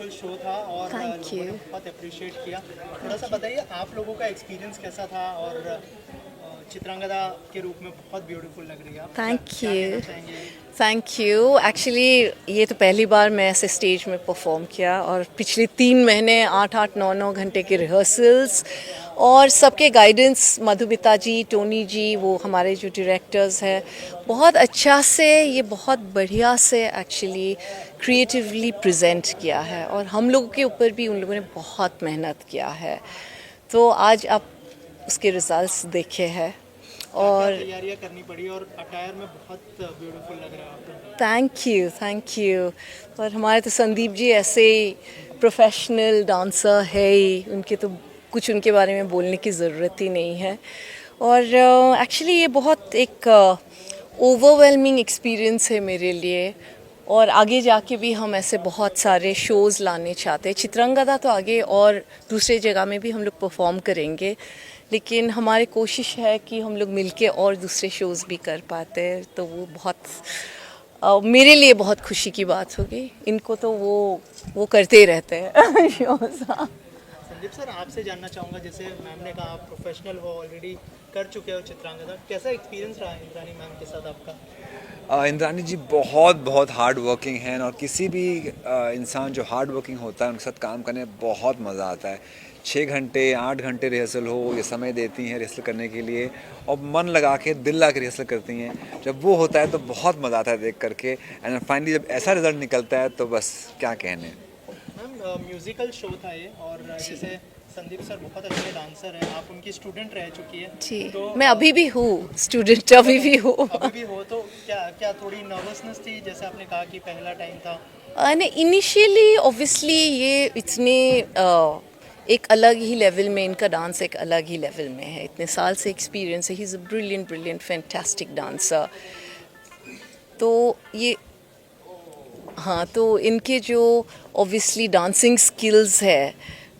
Beautiful show था और thank लोगों ने यू। बहुत अप्रिशिएट किया। थोड़ा सा बताइए आप लोगों का एक्सपीरियंस कैसा था और चित्रांगदा के रूप में बहुत ब्यूटीफुल लग रही है आप। क्या थैंक क्या कहना यू। चाहेंगे? Thank you. एक्चुअली ये तो पहली बार मैं ऐसे स्टेज में परफॉर्म किया और पिछले 3 महीने 8-8 9-9 घंटे के रिहर्सल्स और सबके गाइडेंस, मधुमिता जी, टोनी जी, वो हमारे जो डायरेक्टर्स हैं, बहुत अच्छा से, ये बहुत बढ़िया से एक्चुअली क्रिएटिवली प्रेजेंट किया है और हम लोगों के ऊपर भी उन लोगों ने बहुत मेहनत किया है। तो आज आप उसके रिजल्ट्स देखे हैं क्या क्या और तैयारियां करनी पड़ी और अटायर में बहुत ब्यूटीफुल लग रहा है आप। Thank you. और हमारे तो संदीप जी ऐसे ही प्रोफेशनल डांसर है ही, उनके तो कुछ उनके बारे में बोलने की ज़रूरत ही नहीं है। और एक्चुअली ये बहुत एक ओवरवेलमिंग एक्सपीरियंस है मेरे लिए और आगे जाके भी हम ऐसे बहुत सारे शोज़ लाने चाहते हैं। चित्रंगदा तो आगे और दूसरे जगह में भी हम लोग परफॉर्म करेंगे, लेकिन हमारी कोशिश है कि हम लोग मिलके और दूसरे शोज़ भी कर पाते हैं, तो वो बहुत मेरे लिए बहुत खुशी की बात होगी। इनको तो वो करते ही रहते हैं शोज़। संदीप सर आपसे जानना चाहूँगा, जैसे मैम ने कहा आप प्रोफेशनल हो, ऑलरेडी कर चुके हो चित्रांगदा, कैसा एक्सपीरियंस रहा इंद्रानी मैम के साथ आपका? इंद्रानी जी बहुत बहुत हार्ड वर्किंग हैं और किसी भी इंसान जो हार्ड वर्किंग होता है उनके साथ काम करने में बहुत मज़ा आता है। 6 घंटे 8 घंटे रिहर्सल हो, ये समय देती हैं रिहर्सल करने के लिए और मन लगा के दिल लगा के रिहर्सल करती हैं। जब वो होता है तो बहुत मज़ा आता है देख करके एंड फाइनली जब ऐसा रिजल्ट निकलता है तो बस क्या कहने। मैम म्यूजिकल शो था ये और जैसे संदीप सर बहुत अच्छे डांसर हैं, आप उनकी स्टूडेंट रह चुकी है। जी, तो मैं अभी भी हूँ स्टूडेंट, अभी भी हूँ। अभी भी हो तो क्या क्या थोड़ी नर्वसनेस थी, जैसे आपने कहा कि पहला टाइम था? नहीं, इनिशियली ऑब्वियसली ये इतने एक अलग ही लेवल में, इनका डांस एक अलग ही लेवल में है, इतने साल से एक्सपीरियंस है। He is a brilliant brilliant fantastic dancer. तो ये, हाँ, तो इनके जो ऑब्वियसली डांसिंग स्किल्स है,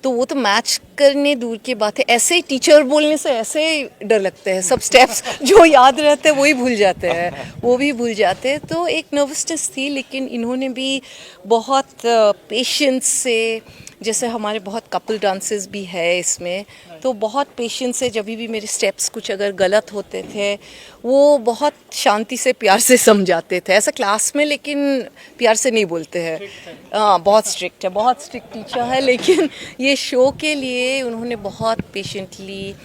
तो वो तो मैच करने दूर की बात है। ऐसे ही टीचर बोलने से ऐसे ही डर लगते हैं, सब स्टेप्स जो याद रहते हैं वही भूल जाते हैं, वो भी भूल जाते हैं। तो एक नर्वसनेस थी, लेकिन इन्होंने भी बहुत पेशेंस से, जैसे हमारे बहुत कपल डांसेस भी है इसमें, तो बहुत पेशेंस से, जब भी मेरे स्टेप्स कुछ अगर गलत होते थे, वो बहुत शांति से प्यार से समझाते थे। ऐसा क्लास में लेकिन प्यार से नहीं बोलते हैं। हाँ, बहुत स्ट्रिक्ट है, बहुत स्ट्रिक्ट टीचर है, लेकिन ये शो के लिए उन्होंने बहुत पेशेंटली,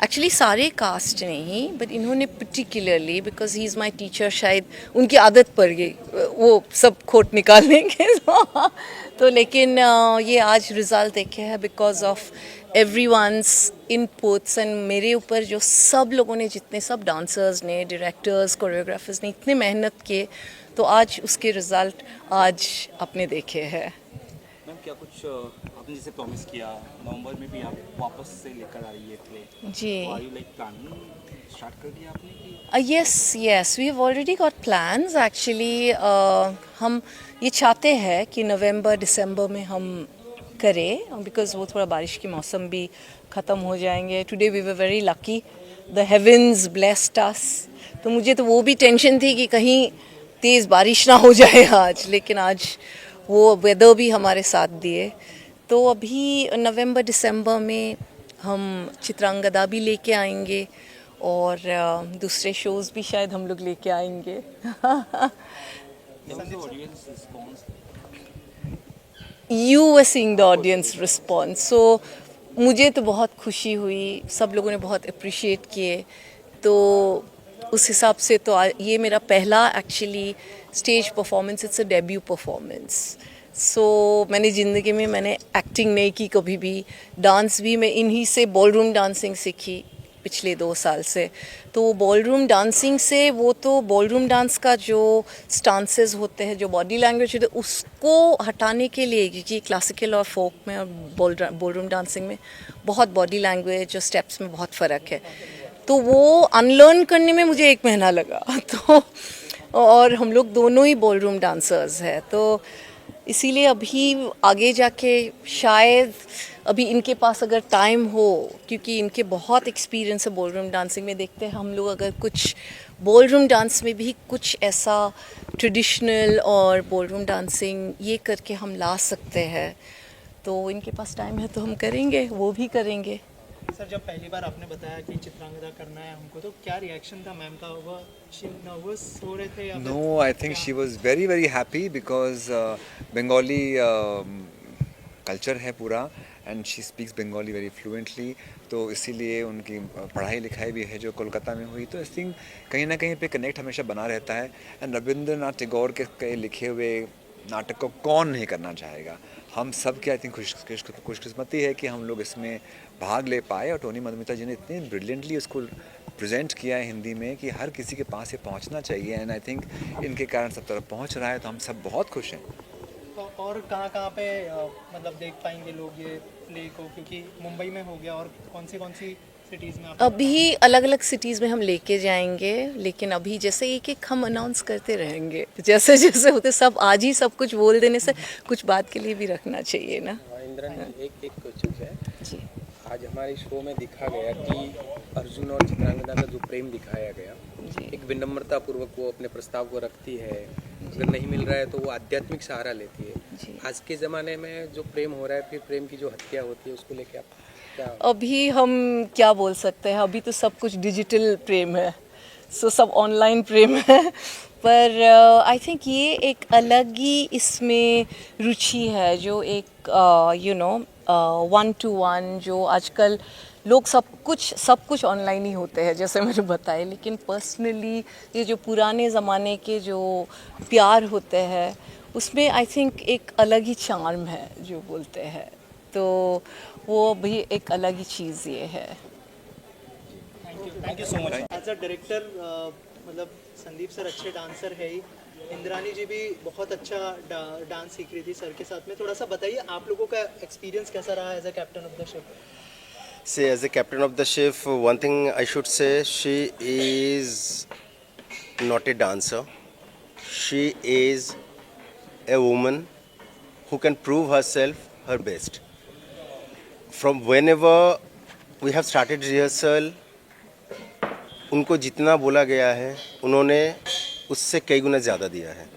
एक्चुअली सारे कास्ट नहीं, बट इन्होंने particularly, because he is my teacher, शायद उनकी आदत पड़ गई वो सब खोट निकालने के। तो लेकिन ये आज रिज़ल्ट देखे हैं because of everyone's inputs and मेरे ऊपर जो सब लोगों ने, जितने सब डांसर्स ने, डायरेक्टर्स, कोरियोग्राफर्स ने इतने मेहनत किए, तो आज उसके रिज़ल्ट आज आपने देखे हैं। मैम क्या कुछ आपने जैसे प्रॉमिस किया नवंबर में भी आप वापस से लेकर आई ये प्ले, जी। तो are you like planning start कर दिया आपने कि? Yes, we have already got plans actually. हम ये चाहते हैं कि नवंबर दिसंबर में हम करें, बिकॉज वो थोड़ा बारिश की मौसम भी ख़त्म हो जाएंगे। Today we were very lucky, the heavens blessed us. तो मुझे तो वो भी टेंशन थी कि कहीं तेज़ बारिश ना हो जाए आज, लेकिन आज वो वेदर भी हमारे साथ दिए। तो अभी नवंबर दिसंबर में हम चित्रांगदा भी लेके आएंगे और दूसरे शोज़ भी शायद हम लोग लेके आएंगे। Audience response? You were seeing the audience response, so मुझे तो बहुत खुशी हुई, सब लोगों ने बहुत अप्रिशिएट किए। तो उस हिसाब से तो ये मेरा पहला actually stage performance, it's a debut performance. So मैंने ज़िंदगी में मैंने एक्टिंग नहीं की कभी भी, डांस भी मैं इन्हीं से बॉलरूम डांसिंग सीखी पिछले 2 साल से। तो बॉलरूम डांसिंग से, वो तो बॉलरूम डांस का जो स्टांसेस होते हैं, जो बॉडी लैंग्वेज होते है, उसको हटाने के लिए, क्योंकि क्लासिकल और फोक में और बॉलरूम डांसिंग में बहुत बॉडी लैंग्वेज और स्टेप्स में बहुत फ़र्क है, तो वो अनलर्न करने में मुझे 1 महीना लगा। तो और हम लोग दोनों ही बॉलरूम डांसर्स हैं, तो इसीलिए अभी आगे जाके शायद अभी इनके पास अगर टाइम हो, क्योंकि इनके बहुत एक्सपीरियंस है बॉलरूम डांसिंग में, देखते हैं हम लोग अगर कुछ बॉल रूम डांस में भी कुछ ऐसा ट्रेडिशनल और बॉल रूम डांसिंग ये करके हम ला सकते हैं, तो इनके पास टाइम है तो हम करेंगे, वो भी करेंगे। सर जब पहली बार आपने बताया कि चित्रांगदा करना है हमको, तो क्या रिएक्शन था मैम का? वो नर्वस हो रहे थे या फिर No, I think she was very very happy because Bengali culture है पूरा and she speaks Bengali very fluently, तो इसीलिए उनकी पढ़ाई लिखाई भी है जो कोलकाता में हुई, तो आई थिंक कहीं ना कहीं पे कनेक्ट हमेशा बना रहता है। एंड रविंद्रनाथ टैगोर के लिखे हुए नाटक को कौन नहीं करना चाहेगा। हम सब की आई थिंक खुशकिस्मती है कि हम लोग इसमें भाग ले पाए, और टोनी मधुमिता जी ने इतनी ब्रिलियंटली उसको प्रेजेंट किया है हिंदी में कि हर किसी के पास ये पहुंचना चाहिए। एंड आई थिंक इनके कारण सब तरफ पहुंच रहा है, तो हम सब बहुत खुश हैं। और कहाँ पे मतलब देख पाएंगे लोग ये प्ले को, क्योंकि मुंबई में हो गया, और कौन सी सिटीज़ में आप? अभी अलग अलग सिटीज़ में हम लेके जाएंगे, लेकिन अभी जैसे एक एक हम अनाउंस करते रहेंगे, जैसे जैसे होते सब आज ही सब कुछ बोल देने से कुछ बात के लिए भी रखना चाहिए ना। इंद्रानी एक क्वेश्चन है जी आज हमारे शो में दिखा गया कि अर्जुन और चित्रांगदा का जो प्रेम दिखाया गया, जी एक विनम्रता पूर्वक वो अपने प्रस्ताव को रखती है, अगर नहीं मिल रहा है तो वो आध्यात्मिक सहारा लेती है। जी। आज के ज़माने में जो प्रेम हो रहा है, फिर प्रेम की जो हत्या होती है, उसको लेके आप क्या? अभी हम क्या बोल सकते हैं, अभी तो सब कुछ डिजिटल प्रेम है, सो सब ऑनलाइन प्रेम है, पर आई थिंक ये एक अलग ही इसमें रुचि है, जो एक यू नो 1-to-1 जो आजकल लोग सब कुछ ऑनलाइन ही होते हैं जैसे मैंने बताया, लेकिन पर्सनली ये जो पुराने ज़माने के जो प्यार होते हैं उसमें आई थिंक एक अलग ही चार्म है जो बोलते हैं, तो वो भी एक अलग ही चीज़ ये है। Thank you so much. As a director मतलब संदीप सर अच्छे डांसर है ही, इंद्रानी जी भी बहुत अच्छा डांस सीख रही थी सर के साथ में। थोड़ा सा बताइए आप लोगों का एक्सपीरियंस कैसा रहा as a captain of the ship? See, as a captain of the ship, one thing I should say, she is not a dancer. She is a woman who can prove herself her best. From whenever we have started rehearsal, उनको जितना बोला गया है उन्होंने उससे कई गुना ज़्यादा दिया है।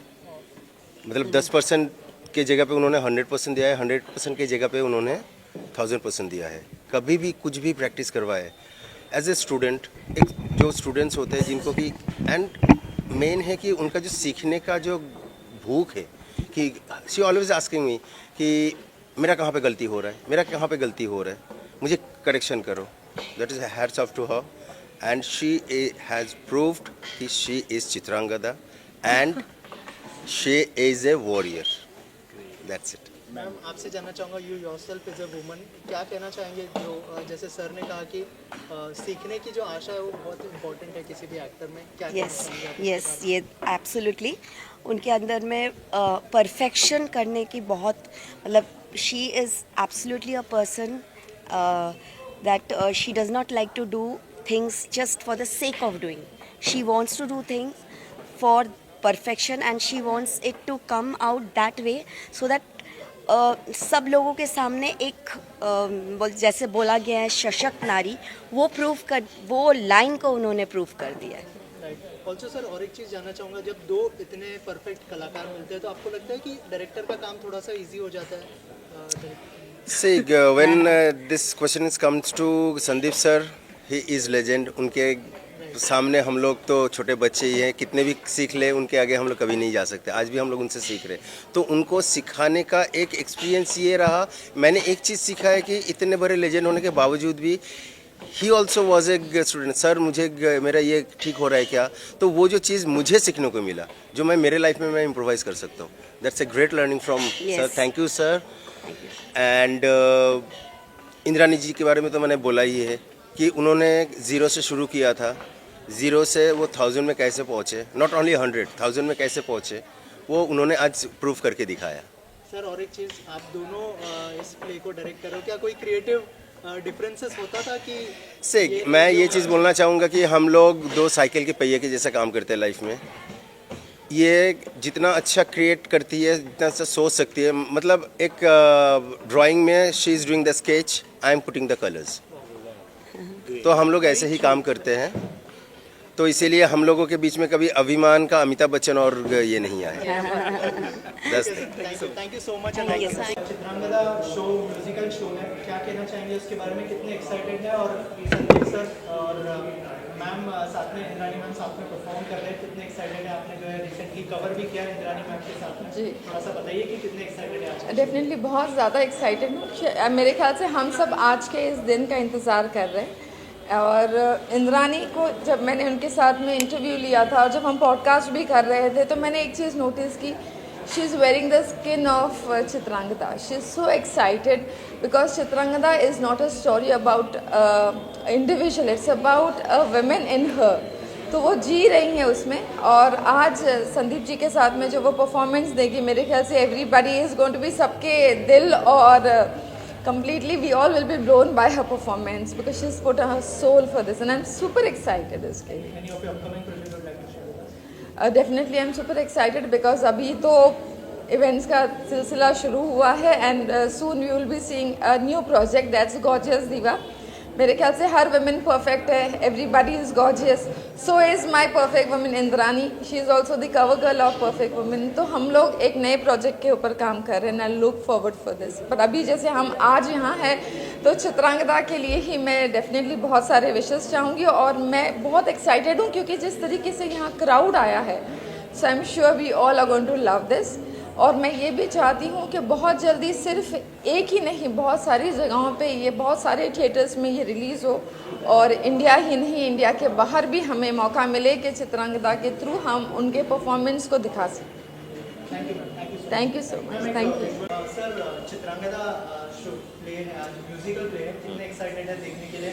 मतलब 10% के जगह पे उन्होंने 100% दिया है, 100% की जगह पे उन्होंने 1000% दिया है। कभी भी कुछ भी प्रैक्टिस करवाए एज ए स्टूडेंट, एक जो स्टूडेंट्स होते हैं जिनको कि एंड मेन है कि उनका जो सीखने का जो भूख है, कि शी ऑलवेज आस्किंग मी कि मेरा कहाँ पे गलती हो रहा है, मेरा कहाँ पे गलती हो रहा है, मुझे करेक्शन करो। That is hats off to her, and she has proved कि she is Chitrangada and she is a warrior. That's it. Ma'am आपसे जानना चाहूँगा, you yourself is a woman, क्या कहना चाहेंगे जो जैसे सर ने कहा कि सीखने की जो आशा है वो बहुत इम्पोर्टेंट है किसी भी एक्टर में, क्या कहना यस चाहेंगे आप इसके यस बारे में? ये एब्सोल्युटली उनके अंदर में परफेक्शन करने की बहुत, मतलब she is absolutely a person that she does not like to do things just for the sake of doing, she wants to do things for perfection and she wants it to come out that way so that सब लोगों के सामने एक जैसे बोला गया है सशक्त नारी, वो लाइन को उन्होंने प्रूव कर दिया है। राइट। ऑल्सो सर और एक चीज़ जानना चाहूँगा, जब दो इतने परफेक्ट कलाकार मिलते हैं तो आपको लगता है कि डायरेक्टर का काम थोड़ा सा इजी हो जाता है? See, when this question comes to Sandeep sir, he is legend. उनके सामने हम लोग तो छोटे बच्चे ही हैं, कितने भी सीख ले उनके आगे हम लोग कभी नहीं जा सकते। आज भी हम लोग उनसे सीख रहे, तो उनको सिखाने का एक एक्सपीरियंस ये रहा। मैंने एक चीज़ सीखा है कि इतने बड़े लेजेंड होने के बावजूद भी he also was a student. Sir मुझे मेरा ये ठीक हो रहा है क्या, तो वो जो चीज़ मुझे सीखने को मिला जो मैं मेरे लाइफ में मैं इम्प्रोवाइज़ कर सकता हूँ, that's a great learning from sir. Thank you sir. And Indrani ji के बारे में तो मैंने बोला ही है कि उन्होंने ज़ीरो से शुरू किया था, ज़ीरो से वो 1000 में कैसे पहुँचे, नॉट ओनली 100, 1000 में कैसे पहुँचे, वो उन्होंने आज प्रूव करके दिखाया। सर और एक चीज़, आप दोनों इस प्ले को डायरेक्ट कर रहे हो, क्या कोई क्रिएटिव डिफरेंसेस होता था कि से मैं ये चीज़ बोलना चाहूँगा कि हम लोग दो साइकिल के पहिए के जैसा काम करते हैं लाइफ में। ये जितना अच्छा क्रिएट करती है, जितना अच्छा सोच सकती है, मतलब एक ड्राइंग में she is doing the sketch, I am putting the colours, तो हम लोग ऐसे ही काम करते हैं। तो इसीलिए हम लोगों के बीच में कभी अभिमान का अमिताभ बच्चन और ये नहीं आया। बस thank you so much. Chitrangada show musical show है, क्या कहना चाहेंगे उसके बारे में, कितने एक्साइटेड है? और संदीप सर और मैम साथ में, इंद्रानी मैम साथ में परफॉर्म कर रहे हैं, कितने एक्साइटेड है? आपने जो है रिसेंटली कवर भी किया इंद्रानी मैम के साथ में, जी। थोड़ा सा बताइए कि कितने एक्साइटेड है आज? डेफिनेटली बहुत ज़्यादा एक्साइटेड हूँ। मेरे ख्याल से हम सब आज के इस दिन का इंतज़ार कर रहे हैं। और इंद्रानी को जब मैंने उनके साथ में इंटरव्यू लिया था और जब हम पॉडकास्ट भी कर रहे थे, तो मैंने एक चीज़ नोटिस की, she is wearing the skin of Chitrangada. She is so excited because Chitrangada is not a story about individual, it's about a women in her. तो वो जी रही हैं उसमें। और आज संदीप जी के साथ में जो वो परफॉर्मेंस देगी, मेरे ख्याल से everybody is going to be, सबके दिल और completely we all will be blown by her performance because she's put her soul for this and I'm super excited इसके लिए। Any of your upcoming projects would like to share with us? Definitely I'm super excited because अभी तो events का सिलसिला शुरू हुआ है and soon we will be seeing a new project that's Gorgeous Diva। मेरे ख्याल से हर वुमेन परफेक्ट है, everybody is gorgeous, so is my perfect women Indrani, she is also the cover girl of perfect women. तो हम लोग एक नए project के ऊपर काम कर रहे हैं, I look forward for this. पर अभी जैसे हम आज यहाँ हैं, तो चित्रांगदा के लिए ही मैं डेफिनेटली बहुत सारे विशेस चाहूँगी और मैं बहुत एक्साइटेड हूँ क्योंकि जिस तरीके से यहाँ क्राउड आया है, so I am sure we all are going to love this. और मैं ये भी चाहती हूँ कि बहुत जल्दी सिर्फ एक ही नहीं, बहुत सारी जगहों पे ये, बहुत सारे थिएटर्स में ये रिलीज़ हो और इंडिया ही नहीं, इंडिया के बाहर भी हमें मौका मिले कि चित्रांगदा के थ्रू हम उनके परफॉर्मेंस को दिखा सकें। Thank you so much. Thank you sir, Chitrangada show play है आज, म्यूजिकल प्ले है, कितने एक्साइटेड है देखने के लिए?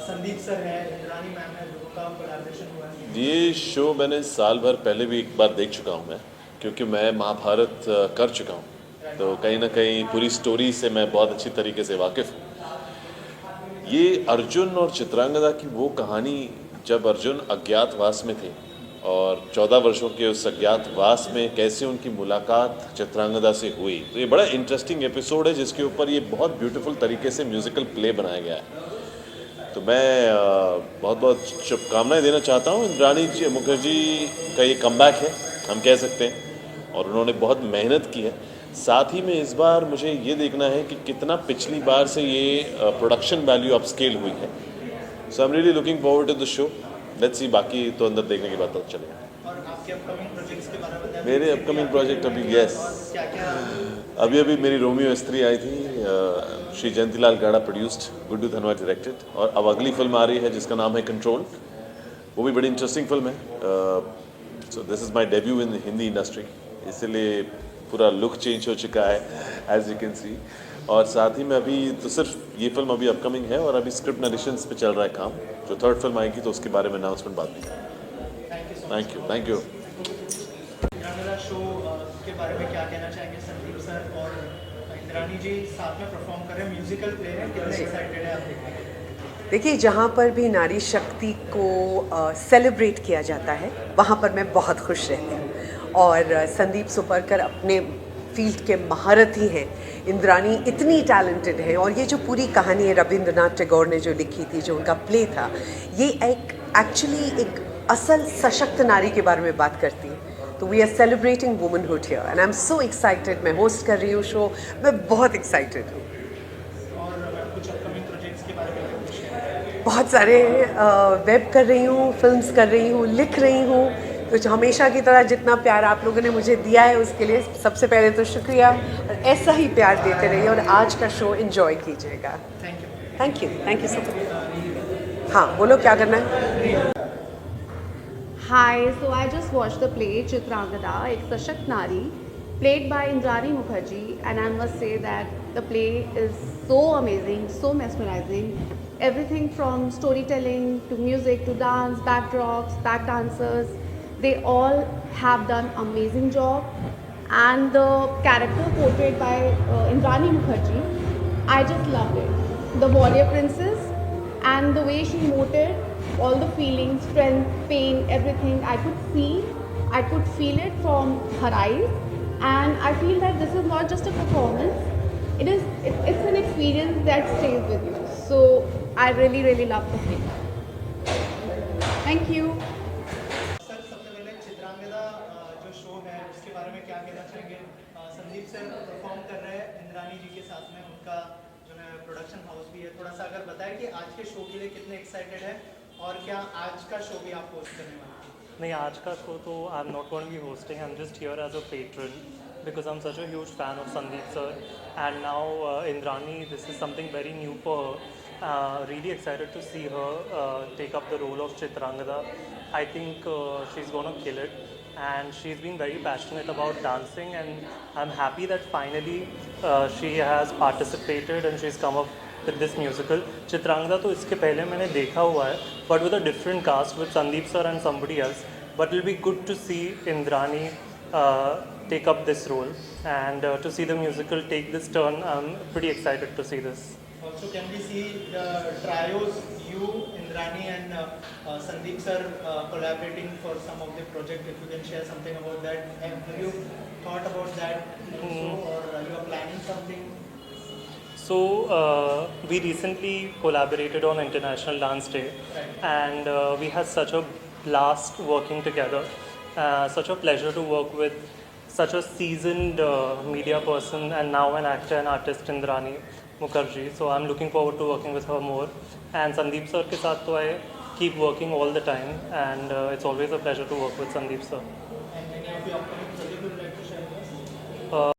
संदीप सर है, इंद्रानी मैम है, दोनों का कोलैबोरेशन हुआ है। ये शो मैंने साल भर पहले भी एक बार देख चुका हूँ मैं, क्योंकि मैं महाभारत कर चुका हूँ, तो कहीं ना कहीं पूरी स्टोरी से मैं बहुत अच्छी तरीके से वाकिफ़ हूँ। ये अर्जुन और चित्रांगदा की वो कहानी, जब अर्जुन अज्ञातवास में थे और 14 वर्षों के उस अज्ञातवास में कैसे उनकी मुलाकात चित्रांगदा से हुई, तो ये बड़ा इंटरेस्टिंग एपिसोड है जिसके ऊपर ये बहुत ब्यूटीफुल तरीके से म्यूज़िकल प्ले बनाया गया है। तो मैं बहुत बहुत शुभकामनाएं देना चाहता हूँ। इंद्रानी जी मुखर्जी का ये कमबैक है, हम कह सकते हैं, और उन्होंने बहुत मेहनत की है। साथ ही में इस बार मुझे ये देखना है कि कितना पिछली बार से ये प्रोडक्शन वैल्यू अपस्केल हुई है। So I am really looking forward to the show. Let's see, बाकी तो अंदर देखने के बाद पता चलेगा। और आपके अपकमिंग प्रोजेक्ट्स के बारे में बताएं। मेरे अपकमिंग प्रोजेक्ट अभी क्या क्या? अभी मेरी रोमियो स्त्री आई थी, श्री जयंतीलाल गाड़ा प्रोड्यूस्ड, गुड्डू धनवा डायरेक्टेड, और अब अगली फिल्म आ रही है जिसका नाम है कंट्रोल। वो भी बड़ी इंटरेस्टिंग फिल्म है। So this is my debut in Hindi industry, इसलिए पूरा लुक चेंज हो चुका है एज यू कैन सी। और साथ ही में अभी तो सिर्फ ये फिल्म अभी अपकमिंग है और अभी स्क्रिप्ट नरेशंस पे चल रहा है काम। जो थर्ड फिल्म आएगी तो उसके बारे में अनाउंसमेंट बाद में। Thank you. चित्रांगदा शो के बारे में क्या कहना चाहेंगे? संदीप सर और इंद्रानी जी साथ में परफॉर्म कर रहे हैं, म्यूजिकल प्ले है, कितने एक्साइटेड है आप देखने के लिए? देखिए, जहाँ पर भी नारी शक्ति को सेलिब्रेट किया जाता है, वहाँ पर मैं बहुत खुश रहती हूँ। और संदीप सुपरकर अपने फील्ड के महारथी हैं, इंद्रानी इतनी टैलेंटेड है, और ये जो पूरी कहानी है रविंद्रनाथ टैगोर ने जो लिखी थी, जो उनका प्ले था, ये एक एक्चुअली एक असल सशक्त नारी के बारे में बात करती है। तो we are celebrating womanhood here and I am so excited. मैं होस्ट कर रही हूँ शो, मैं बहुत एक्साइटेड हूँ। कुछ अपकमिंग प्रोजेक्ट्स के बारे में कुछ शेयर? बहुत सारे वेब कर रही हूँ, फिल्म्स कर रही हूँ, लिख रही हूँ। तो हमेशा की तरह जितना प्यार आप लोगों ने मुझे दिया है उसके लिए सबसे पहले तो शुक्रिया, और ऐसा ही प्यार देते रहिए और आज का शो एंजॉय कीजिएगा। Thank you so much. हाँ, बोलो क्या करना है? Hi, so I just watched the play Chitrangada, एक सशक्त नारी, played by Indrani Mukherjee, and I must say that the play is so amazing, so mesmerizing. Everything from storytelling to music to dance, backdrops, back dancers, they all have done amazing job. And the character portrayed by Indrani Mukherjee, I just loved it. The warrior princess and the way she emoted, all the feelings, strength, pain, everything, I could feel it from her eyes, and I feel that this is not just a performance, it's an experience that stays with you. So I really love the play. Thank you. Chitrangada जो show है उसके बारे में क्या कहना चाहेंगे? Sandeep sir perform कर रहे हैं इंद्रानी जी के साथ में, उनका जो है प्रोडक्शन हाउस भी है। थोड़ा सा अगर बताएं कि आज के शो के लिए कितने एक्साइटेड है और क्या आज का शो भी आप होस्ट करने वाले हैं? नहीं, आज का शो तो I am not going to be hosting, I am just here as a patron because I'm such a huge fan of Sandeep sir, and now Indrani, this is something very new for her. Really excited to see her take up the role of Chitrangada. I think she's gonna kill it, and she's been very passionate about dancing, and I'm happy that finally she has participated and she's come up with this musical. Chitrangada तो इसके पहले मैंने देखा हुआ है, but with a different cast with Sandeep sir and somebody else. But it'll be good to see Indrani take up this role, and to see the musical take this turn. I'm pretty excited to see this. Also, can we see the trios, you, Indrani and Sandeep sir collaborating for some of the project? If you can share something about that. Have you thought about that also, or you are planning something? So we recently collaborated on International Dance Day, and we had such a blast working together. Such a pleasure to work with such a seasoned media person and now an actor and artist, Indrani Mukherjee. So I'm looking forward to working with her more. And Sandeep sir ke saath to I keep working all the time, and it's always a pleasure to work with Sandeep sir. And any of the upcoming project you would like to share with us?